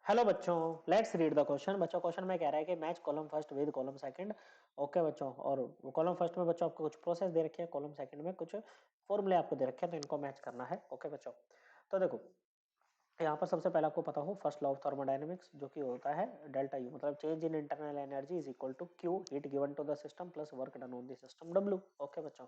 Hello बच्चों, let's read the question. बच्चों question में कह रहा है कि match column first with column second. Okay बच्चों, और कॉलम फर्स्ट में बच्चों आपको कुछ प्रोसेस दे रखे हैं, कॉलम सेकंड में कुछ फॉर्मूले आपको दे रखे हैं, तो इनको मैच करना है। ओके बच्चों, तो देखो यहाँ पर सबसे पहले आपको पता हो फर्स्ट लॉ ऑफ थर्मोडायनेमिक्स, जो कि होता है डेल्टा यू, मतलब change in internal energy is equal to Q heat given to the system plus work done on the system W. Okay बच्चों,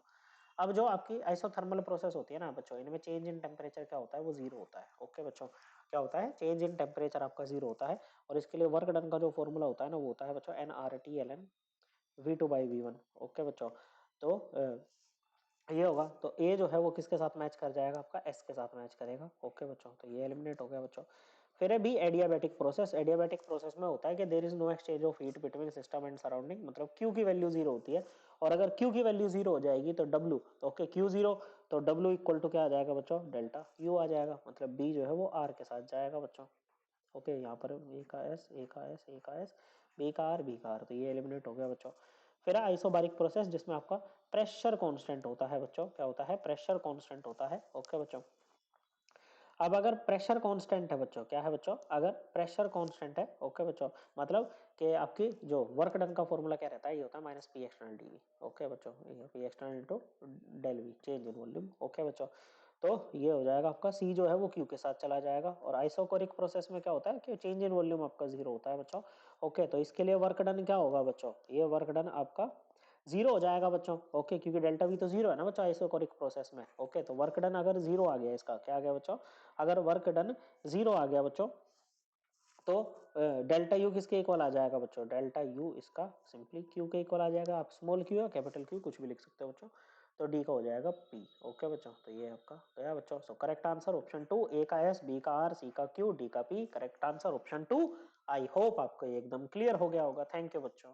अब जो आपकी आइसोथर्मल प्रोसेस होती है ना बच्चों, इनमें चेंज इन टेम्परेचर क्या होता है, वो जीरो होता है। ओके बच्चों, क्या होता है, चेंज इन टेम्परेचर आपका जीरो होता है। और इसके लिए वर्क डन का जो फॉर्मूला होता है ना, वो होता है बच्चों N R T L N V two by V one. Okay बच्चों, तो ये होगा, तो ए जो है वो किसके साथ मैच कर जाएगा, आपका एस के साथ मैच करेगा। ओके बच्चों, तो ये एलिमिनेट हो गया बच्चों। फिर है B adiabatic process. Adiabatic process में होता है कि there is no exchange of heat between system and surrounding, मतलब क्यू की वैल्यू जीरो होती है। और अगर क्यू की वैल्यू जीरो हो जाएगी तो डब्ल्यू, तो ओके क्यू जीरो, तो डब्ल्यू इक्वल टू क्या आ जाएगा बच्चों, डेल्टा यू आ जाएगा। मतलब बी जो है वो आर के साथ जाएगा बच्चों। ओके, यहाँ पर ए का एस, ए का एस, ए का एस, बी का आर, बी का आर, तो ये एलिमिनेट हो गया बच्चों। फिर है आइसोबारिक प्रोसेस, जिसमें आपका प्रेशर कांस्टेंट होता है बच्चों। क्या होता है, प्रेशर कांस्टेंट होता है। ओके बच्चों, अब अगर प्रेशर कांस्टेंट है बच्चों, क्या है बच्चों, अगर प्रेशर कांस्टेंट है, ओके बच्चों, मतलब कि आपकी जो वर्क डन का फॉर्मूला क्या रहता है, ये होता है minus P external d V. Okay बच्चों, P external into del V, change in volume. Okay बच्चों, तो ये हो जाएगा आपका सी जो है वो क्यू के साथ चला जाएगा। और आइसोकोरिक प्रोसेस में क्या होता है कि चेंज इन वॉल्यूम आपका जीरो होता है बच्चों। ओके, तो इसके लिए वर्क डन क्या होगा बच्चों, ये वर्क डन आपका जीरो हो जाएगा बच्चों। ओके, क्योंकि डेल्टा वी तो जीरो है ना बच्चों आइसोकोरिक प्रोसेस में। ओके, तो वर्क डन अगर जीरो आ गया, इसका क्या आ गया बच्चों, अगर वर्क डन जीरो आ गया बच्चों, तो डेल्टा यू किसके इक्वल आ जाएगा बच्चों, डेल्टा यू इसका सिंपली क्यू के इक्वल आ जाएगा। आप स्मॉल क्यू या कैपिटल क्यू कुछ भी लिख सकते हो बच्चों, तो डी का हो जाएगा पी। ओके बच्चों, तो ये आपका गया बच्चों। So correct answer option two, A का एस, बी का आर, सी का क्यू, डी का P. Correct answer option two. I hope आपको ये एकदम क्लियर हो गया होगा। थैंक यू बच्चों।